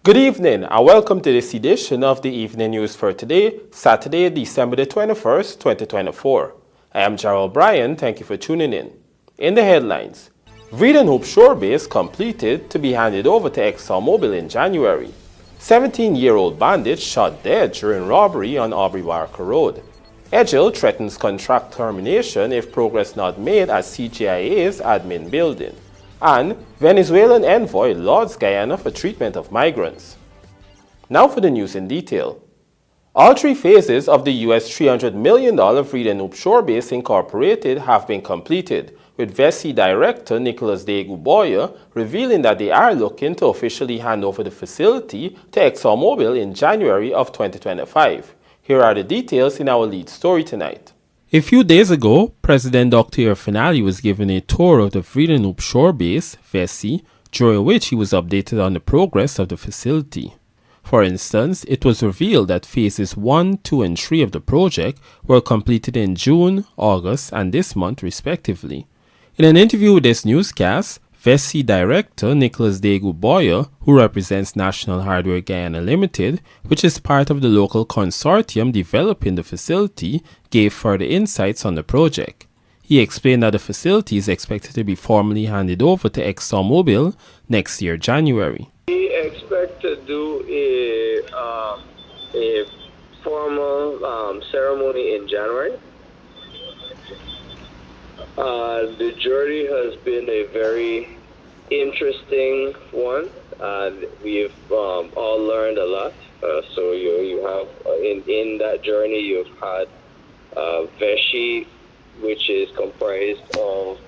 Good evening and welcome to this edition of the Evening News for today, Saturday, December the 21st, 2024. I am Gerald Bryan. Thank you for tuning in. In the headlines, Vreed-en-Hoop SHOREBASE completed to be handed over to EXXONMOBIL in January. 17-year-old bandit shot dead during robbery on AUBREY Road. EDGHILL threatens contract termination if progress not made at CJIA'S admin building. And Venezuelan envoy LAUDS Guyana for treatment of migrants. Now for the news in detail. All three phases of the US $300 million Vreed-en-Hoop SHOREBASE Incorporated have been completed, with VESI Director Nicholas de Gouboya revealing that they are looking to officially hand over the facility to EXXONMOBIL in January of 2025. Here are the details in our lead story tonight. A few days ago, President Dr. Finale was given a tour of the Vreed-en-Hoop SHOREBASE, VESI, during which he was updated on the progress of the facility. For instance, it was revealed that phases 1, 2, and 3 of the project were completed in June, August, and this month respectively. In an interview with this newscast, VESI Director Nicholas de Gouboya, who represents National Hardware Guyana Limited, which is part of the local consortium developing the facility, gave further insights on the project. He explained that the facility is expected to be formally handed over to EXXONMOBIL next year, January. We expect to do a formal ceremony in January. The journey has been a very interesting one, and we've all learned a lot. So you have in that journey you've had VESI, which is comprised of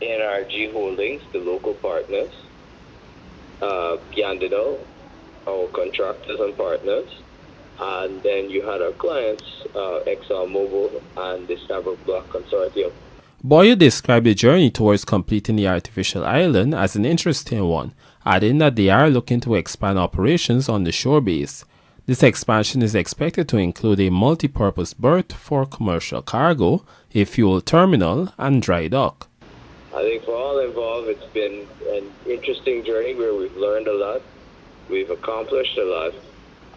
NRG Holdings, the local partners, Guyana, our contractors and partners, and then you had our clients, EXXONMOBIL and the Starbuck Block Consortium. Boyer described the journey towards completing the artificial island as an interesting one, adding that they are looking to expand operations on the SHOREBASE. This expansion is expected to include a multi-purpose berth for commercial cargo, a fuel terminal, and dry dock. I think for all involved, it's been an interesting journey where we've learned a lot, we've accomplished a lot,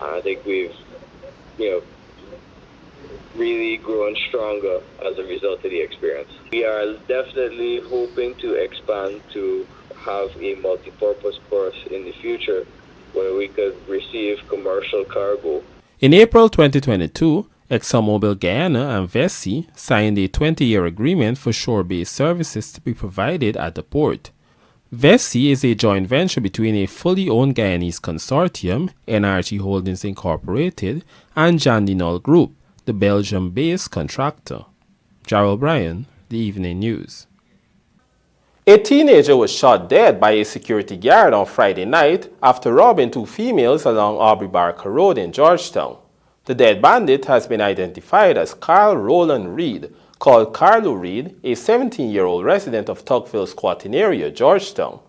and I think we've, really grown stronger as a result of the experience. We are definitely hoping to expand to have a multi-purpose berth in the future where we could receive commercial cargo. In April 2022, EXXONMOBIL Guyana and VESI signed a 20-year agreement for SHOREBASE services to be provided at the port. VESI is a joint venture between a fully owned Guyanese consortium, NRG Holdings Incorporated, and Jandinol Group, the Belgium-based contractor. Gerald Bryan, The Evening News. A teenager was shot dead by a security guard on Friday night after robbing two females along AUBREY Road in Georgetown. The dead bandit has been identified as Carl Roland Reed, called Carlo Reed, a 17-year-old resident of Tugville Squatting Area, Georgetown.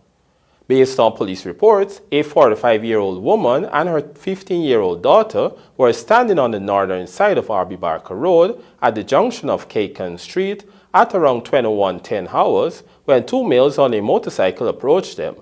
Based on police reports, a 45-year-old woman and her 15-year-old daughter were standing on the northern side of AUBREY Road at the junction of Cacan Street at around 21:10 hours when two males on a motorcycle approached them.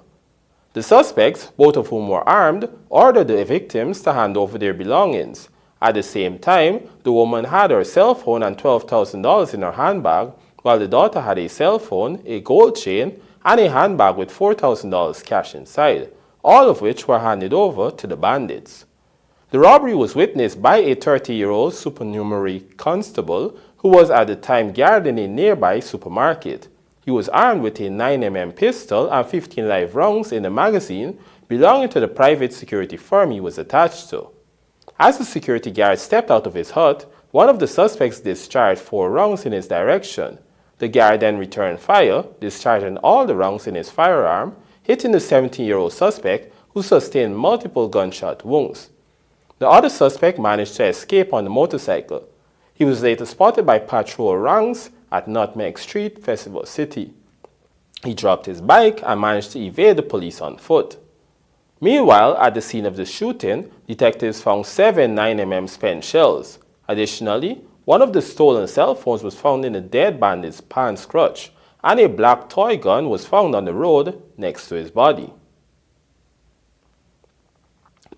The suspects, both of whom were armed, ordered the victims to hand over their belongings. At the same time, the woman had her cell phone and $12,000 in her handbag, while the daughter had a cell phone, a gold chain, and a handbag with $4,000 cash inside, all of which were handed over to the bandits. The robbery was witnessed by a 30-year-old supernumerary constable who was at the time guarding a nearby supermarket. He was armed with a 9mm pistol and 15 live rounds in the magazine belonging to the private security firm he was attached to. As the security guard stepped out of his hut, one of the suspects discharged 4 rounds in his direction. The guard then returned fire, discharging all the rounds in his firearm, hitting the 17-year-old suspect who sustained multiple gunshot wounds. The other suspect managed to escape on the motorcycle. He was later spotted by patrol ranks at Nutmeg Street, Festival City. He dropped his bike and managed to evade the police on foot. Meanwhile, at the scene of the shooting, detectives found 7 9mm spent shells. Additionally, one of the stolen cell phones was found in the dead bandit's pants crotch, and a black toy gun was found on the road next to his body.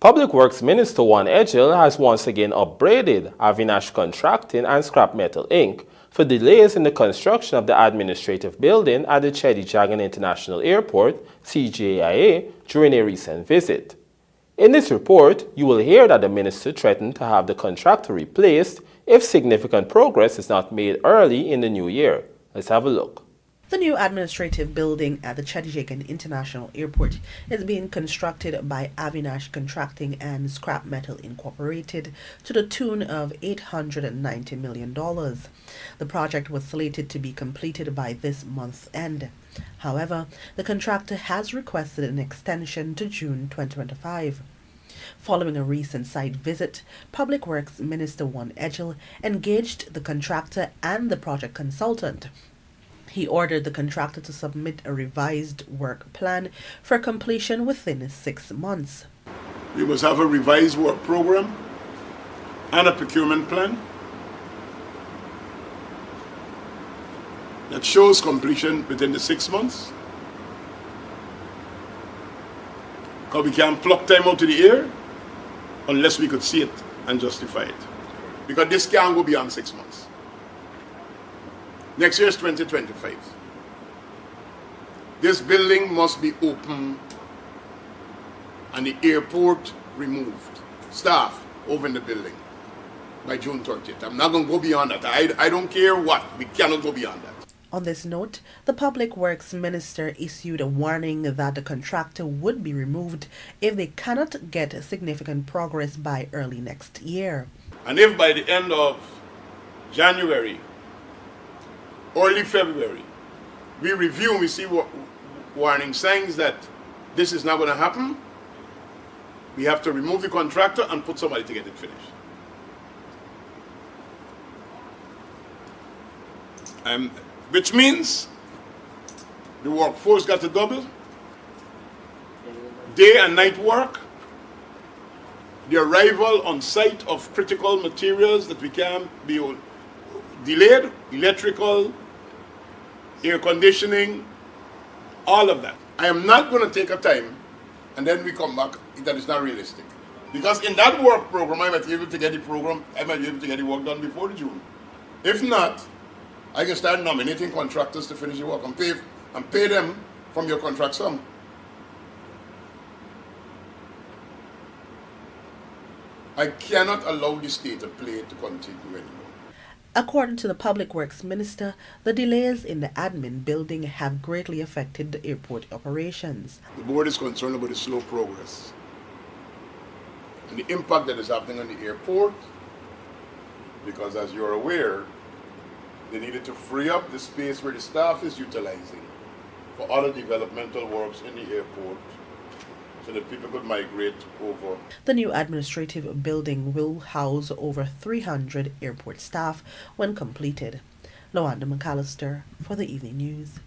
Public Works Minister EDGHILL has once again upbraided Avinash Contracting and Scrap Metal Inc. for delays in the construction of the administrative building at the CJIA'S International Airport, CJIA, during a recent visit. In this report, you will hear that the minister threatened to have the contractor replaced if significant progress is not made early in the new year. Let's have a look. The new administrative building at the CJIA'S International Airport is being constructed by Avinash Contracting and Scrap Metal Incorporated to the tune of $890 million. The project was slated to be completed by this month's end. However, the contractor has requested an extension to June 2025. Following a recent site visit, Public Works Minister EDGHILL engaged the contractor and the project consultant. He ordered the contractor to submit a revised work plan for completion within 6 months. We must have a revised work program and a procurement plan that shows completion within the 6 months. Because we can't pluck time out of the air unless we could see it and justify it. Because this can't go beyond 6 months. Next year is 2025. This building must be open and the airport removed. Staff over in the building by June 30th. I'm not going to go beyond that. I don't care what. We cannot go beyond that. On this note, the Public Works Minister issued a warning that the contractor would be removed if they cannot get significant progress by early next year. And if by the end of January, early February, we review and we see what warning signs that this is not going to happen, we have to remove the contractor and put somebody to get it finished. Which means the workforce got to double, day and night work, the arrival on site of critical materials that we can be delayed, electrical, air conditioning, all of that. I am not going to take a time and then we come back that is not realistic. Because in that work program, I might be able to get the work done before June. If not, I can start nominating contractors to finish the work and pay them from your contract sum. I cannot allow the state of play to continue anymore. According to the Public Works Minister, the delays in the admin building have greatly affected the airport operations. The board is concerned about the slow progress and the impact that is happening on the airport because, as you're aware, they needed to free up the space where the staff is utilizing for other developmental works in the airport so that people could migrate over. The new administrative building will house over 300 airport staff when completed. Lawanda McAllister for the Evening News.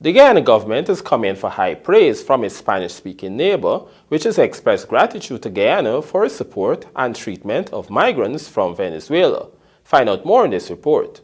The Guyana government has come in for high praise from its Spanish-speaking neighbor, which has expressed gratitude to Guyana for its support and treatment of migrants from Venezuela. Find out more in this report.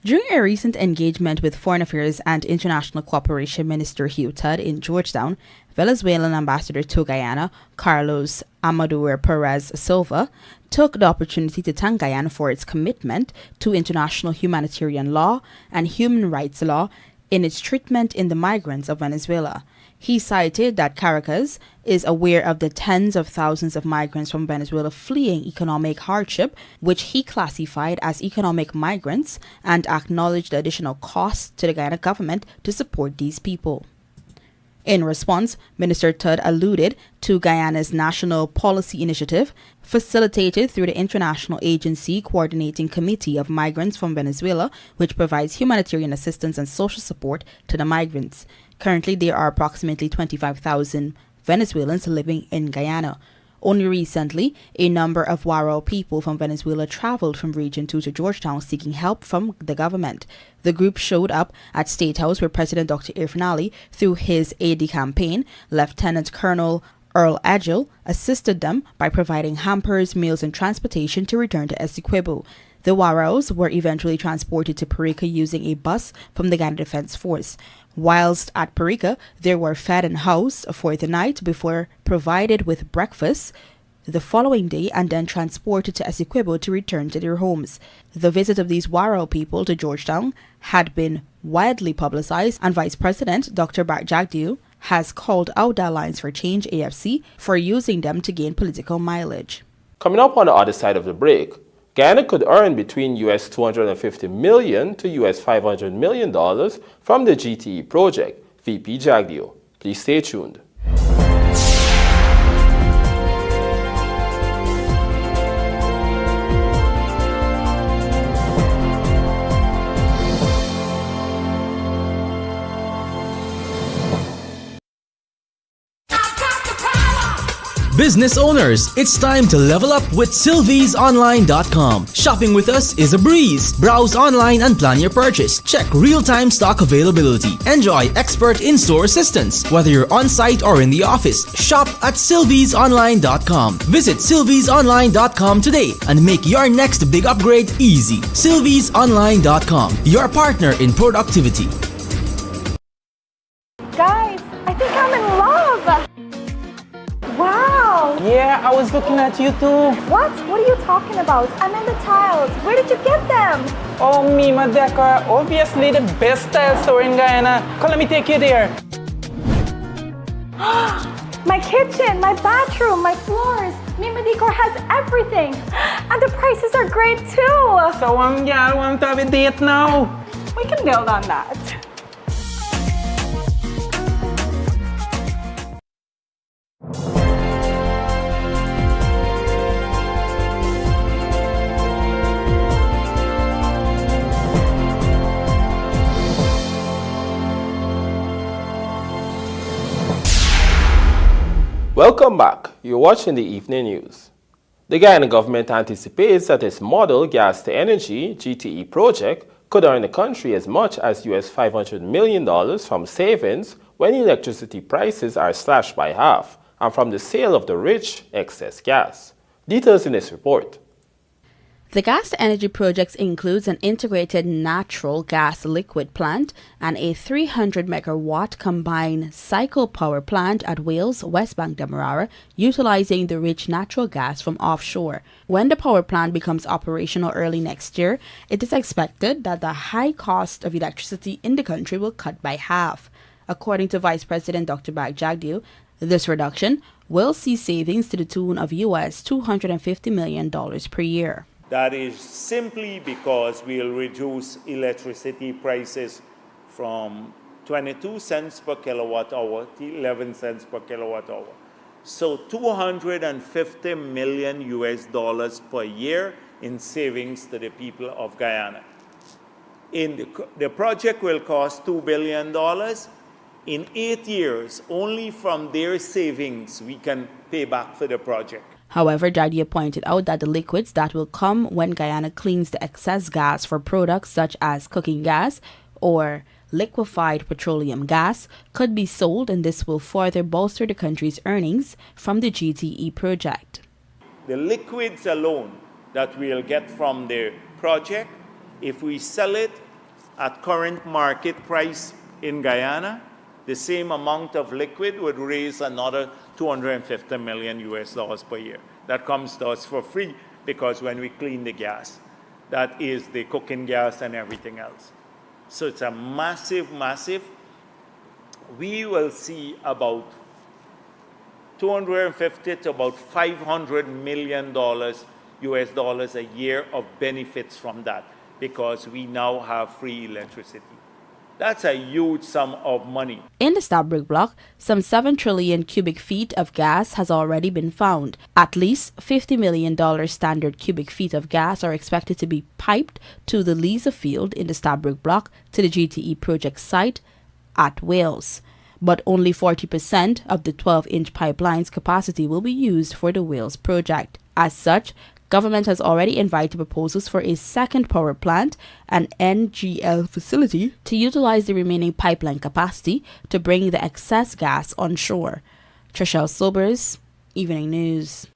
During a recent engagement with Foreign Affairs and International Cooperation Minister Hugh Tudd in Georgetown, Venezuelan Ambassador to Guyana, Carlos Amador Perez Silva, took the opportunity to thank Guyana for its commitment to international humanitarian law and human rights law in its treatment in the migrants of Venezuela. He cited that Caracas is aware of the tens of thousands of migrants from Venezuela fleeing economic hardship, which he classified as economic migrants, and acknowledged the additional costs to the Guyana government to support these people. In response, Minister Tudd alluded to Guyana's national policy initiative, facilitated through the International Agency Coordinating Committee of Migrants from Venezuela, which provides humanitarian assistance and social support to the migrants. Currently, there are approximately 25,000 Venezuelans living in Guyana. Only recently, a number of Waro people from Venezuela traveled from Region 2 to Georgetown seeking help from the government. The group showed up at State House where President Dr. Irfan Ali, through his aide campaign, Lieutenant Colonel Earl Edghill, assisted them by providing hampers, meals, and transportation to return to Essequibo. The Warraos were eventually transported to Parika using a bus from the Ghana Defense Force. Whilst at Parika, they were fed and housed for the night before provided with breakfast the following day and then transported to Essequibo to return to their homes. The visit of these Warrao people to Georgetown had been widely publicized, and Vice President Dr. Bart Jagdeo has called out the Alliance for Change AFC for using them to gain political mileage. Coming up on the other side of the break, Guyana could earn between US $250 million to US $500 million from the GTE project. VP Jagdeo. Please stay tuned. Business owners, it's time to level up with SylviesOnline.com. Shopping with us is a breeze. Browse online and plan your purchase. Check real-time stock availability. Enjoy expert in-store assistance. Whether you're on-site or in the office, shop at SylviesOnline.com. Visit SylviesOnline.com today and make your next big upgrade easy. SylviesOnline.com, your partner in productivity. Guys, I think I'm in love! Wow! Yeah, I was looking at you too. What? What are you talking about? I'm in the tiles. Where did you get them? Oh, Mima Decor. Obviously the best tile store in Guyana. Come, let me take you there. My kitchen, my bathroom, my floors. Mima Decor has everything. And the prices are great too. So, yeah, I want to have a date now. We can build on that. Welcome back. You're watching the evening news. The Guyana government anticipates that its model gas to energy GTE project could earn the country as much as US $500 million from savings when electricity prices are slashed by half and from the sale of the rich excess gas. Details in this report. The gas-to-energy projects includes an integrated natural gas liquid plant and a 300 megawatt combined cycle power plant at Wales, West Bank Demerara, utilizing the rich natural gas from offshore. When the power plant becomes operational early next year, it is expected that the high cost of electricity in the country will cut by half. According to Vice President Dr. Bart Jagdeo, this reduction will see savings to the tune of US $250 million per year. That is simply because we'll reduce electricity prices from 22 cents per kilowatt hour to 11 cents per kilowatt hour. So $250 million US per year in savings to the people of Guyana. The project will cost $2 billion. In 8 years, only from their savings, we can pay back for the project. However, Jagdeo pointed out that the liquids that will come when Guyana cleans the excess gas for products such as cooking gas or liquefied petroleum gas could be sold, and this will further bolster the country's earnings from the GTE project. The liquids alone that we'll get from the project, if we sell it at current market price in Guyana, the same amount of liquid would raise another $250 million US per year. That comes to us for free because when we clean the gas, that is the cooking gas and everything else. So it's a massive, we will see about $250 to about $500 million US a year of benefits from that because we now have free electricity. That's a huge sum of money. In the Stabroek block, some 7 trillion cubic feet of gas has already been found. At least $50 million standard cubic feet of gas are expected to be piped to the Liza field in the Stabroek block to the GTE project site at Wales. But only 40% of the 12-inch pipeline's capacity will be used for the Wales project. As such, government has already invited proposals for a second power plant and NGL facility to utilize the remaining pipeline capacity to bring the excess gas onshore. Trishelle Sobers, Evening News.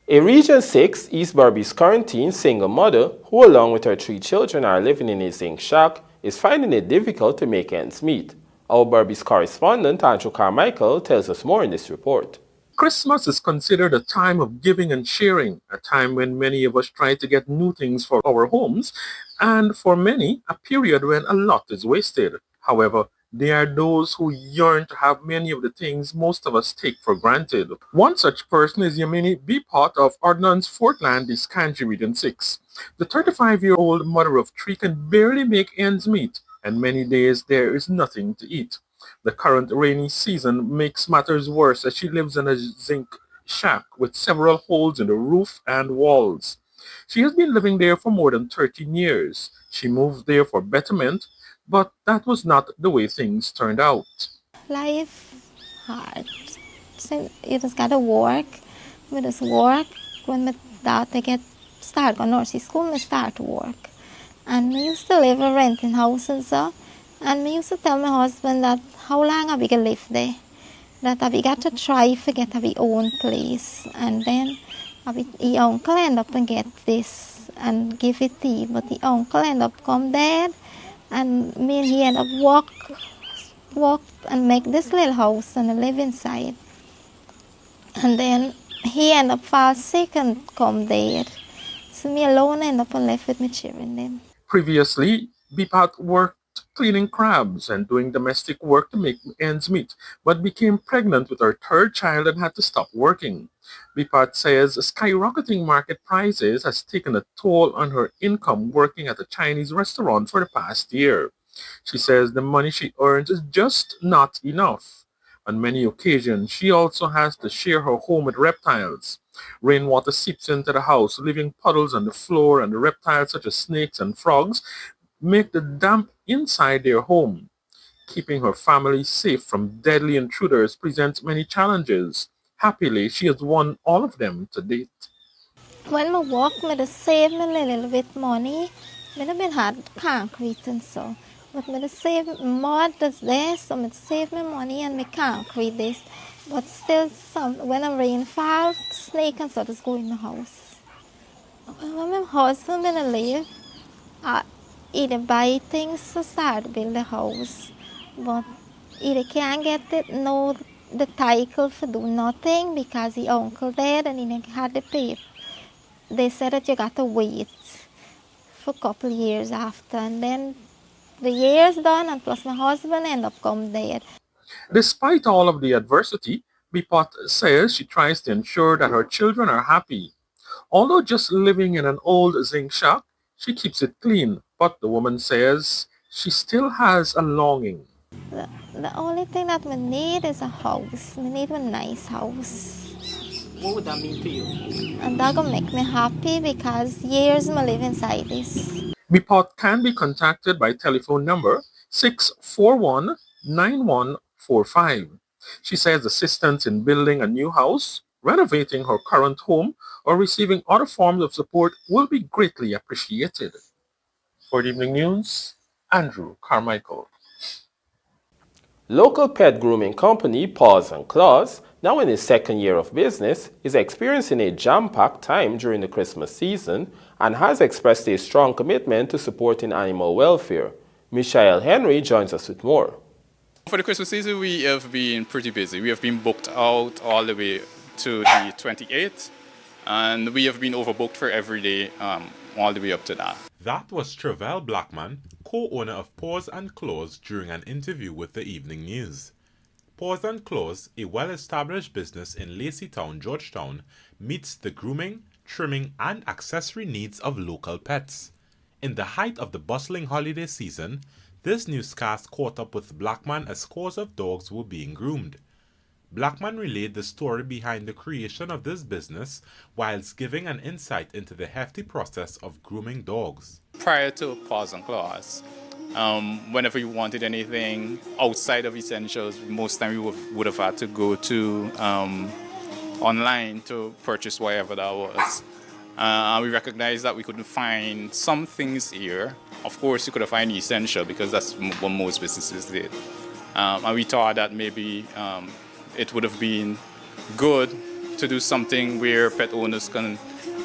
A Region 6 East Berbice quarantine single mother, who along with her 3 children are living in a zinc shack, is finding it difficult to make ends meet. Our Berbice correspondent Andrew Carmichael tells us more in this report. Christmas is considered a time of giving and sharing, a time when many of us try to get new things for our homes, and for many, a period when a lot is wasted. However, there are those who yearn to have many of the things most of us take for granted. One such person is Yamini Bipot of Ordnance Fortland, Kanji Region 6. The 35-year-old mother of 3 can barely make ends meet, and many days there is nothing to eat. The current rainy season makes matters worse as she lives in a zinc shack with several holes in the roof and walls. She has been living there for more than 13 years. She moved there for betterment, but that was not the way things turned out. Life hard. So you just gotta work. We just work. When my daughter start going to nursery school, I start to work. And we used to live in a renting house and so. And we used to tell my husband that how long are we gonna live there? That we got to try to get our own place. And then the uncle end up and get this and give it to him. But the uncle end up come dead. And me and he end up walk and make this little house and live inside. And then he end up fall sick and come dead. So me alone end up and left with my children then. Previously, Bipat worked cleaning crabs and doing domestic work to make ends meet, but became pregnant with her 3rd child and had to stop working. Bipat says skyrocketing market prices has taken a toll on her income working at a Chinese restaurant for the past year. She says the money she earns is just not enough. On many occasions, she also has to share her home with reptiles. Rainwater seeps into the house, leaving puddles on the floor, and the reptiles such as snakes and frogs make the damp inside their home. Keeping her family safe from deadly intruders presents many challenges. Happily, she has won all of them to date. When I work, I just save me a little bit money. I have been hard concrete and so. But I just save mud that's there, so I save my money and my concrete this. But still, when a rain falls, snake and so just go in the house. When my husband been leave, either buy things to start build a house, but either can't get it, no the title for do nothing because the uncle dead and he had to pay. They said that you got to wait for a couple of years after, and then the years done, and plus my husband end up come dead. Despite all of the adversity, Bipot says she tries to ensure that her children are happy. Although just living in an old zinc shack, she keeps it clean, but the woman says she still has a longing. The only thing that we need is a house. We need a nice house. What would that mean to you? And that gonna make me happy because years I live inside this. Bipot can be contacted by telephone number 641-9145. She says assistance in building a new house, renovating her current home, or receiving other forms of support will be greatly appreciated. For the Evening News, Andrew Carmichael. Local pet grooming company Paws and Claws, now in its 2nd year of business, is experiencing a jam-packed time during the Christmas season and has expressed a strong commitment to supporting animal welfare. Michael Henry joins us with more. For the Christmas season, we have been pretty busy. We have been booked out all the way to the 28th, and we have been overbooked for every day all the way up to that. That was Travell Blackman, co-owner of Paws and Claws, during an interview with the Evening News. Paws and Claws, a well-established business in Laceytown, Georgetown, meets the grooming, trimming, and accessory needs of local pets. In the height of the bustling holiday season, this newscast caught up with Blackman as scores of dogs were being groomed. Blackman relayed the story behind the creation of this business whilst giving an insight into the hefty process of grooming dogs. Prior to Paws and Claws, whenever you wanted anything outside of essentials, most time we would have had to go to online to purchase whatever that was. We recognized that we couldn't find some things here. Of course, you could have found essential because that's what most businesses did. And we thought that maybe it would have been good to do something where pet owners can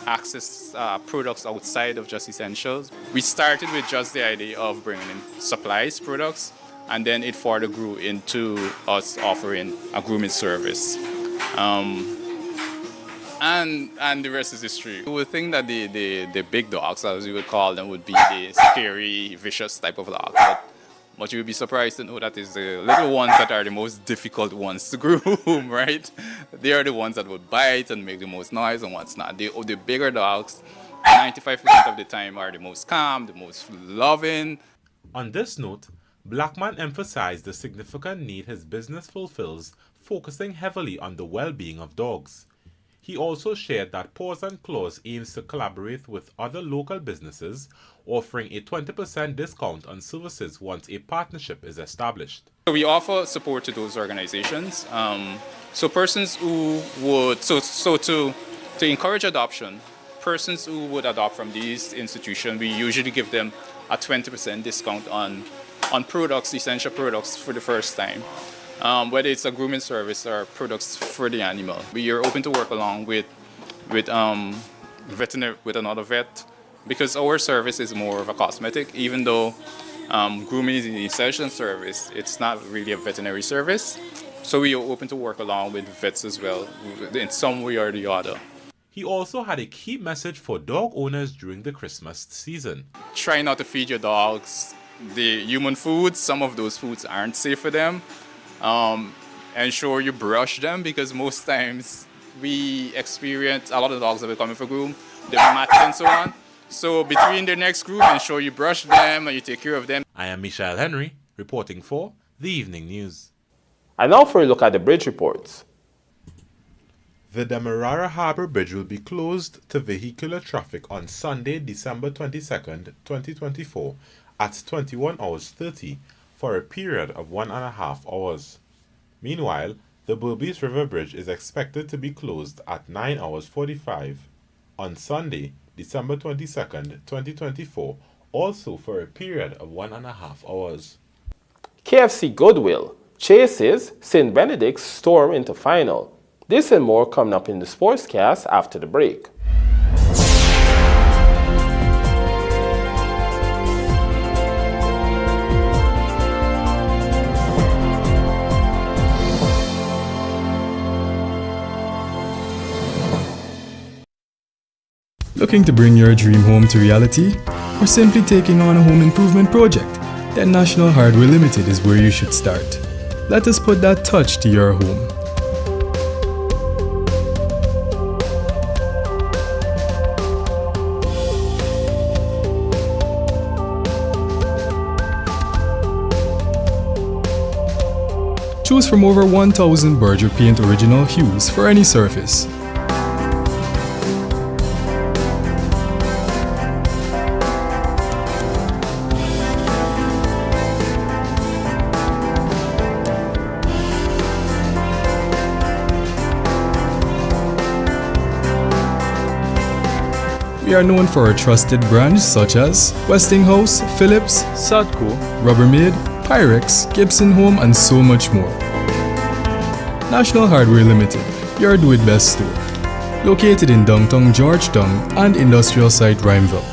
access products outside of just essentials. We started with just the idea of bringing in supplies, products, and then it further grew into us offering a grooming service. And the rest is history. We would think that the big dogs, as we would call them, would be the scary, vicious type of dog. But you would be surprised to know that it's the little ones that are the most difficult ones to groom, right? They are the ones that would bite and make the most noise and what's not. The bigger dogs, 95% of the time, are the most calm, the most loving. On this note, Blackman emphasized the significant need his business fulfills, focusing heavily on the well-being of dogs. He also shared that Paws and Claws aims to collaborate with other local businesses, offering a 20% discount on services once a partnership is established. We offer support to those organizations. So persons who would, to encourage adoption, persons who would adopt from these institutions, we usually give them a 20% discount on products, essential products for the first time. Whether it's a grooming service or products for the animal. We are open to work along with another vet, because our service is more of a cosmetic. Even though grooming is an essential service, it's not really a veterinary service. So we are open to work along with vets as well, in some way or the other. He also had a key message for dog owners during the Christmas season. Try not to feed your dogs the human foods. Some of those foods aren't safe for them. Ensure you brush them, because most times we experience a lot of dogs that are coming for groom, they're matted and so on. So between their next groom, ensure you brush them and you take care of them. I am Michelle Henry, reporting for the Evening News. And now for a look at the bridge reports. The Demerara Harbour Bridge will be closed to vehicular traffic on Sunday, December 22nd, 2024 at 21 hours 30 for a period of 1.5 hours. Meanwhile, the Berbice River Bridge is expected to be closed at 9 hours 45 on Sunday, December 22nd, 2024, also for a period of 1.5 hours. KFC Goodwill chases St. Benedict's storm into final. This and more coming up in the Sportscast after the break. Looking to bring your dream home to reality? Or simply taking on a home improvement project? Then National Hardware Limited is where you should start. Let us put that touch to your home. Choose from over 1,000 Berger Paint original hues for any surface. We are known for our trusted brands such as Westinghouse, Philips, Sadco, Rubbermaid, Pyrex, Gibson Home, and so much more. National Hardware Limited, your do-it-best store. Located in downtown Georgetown and industrial site Rhymeville.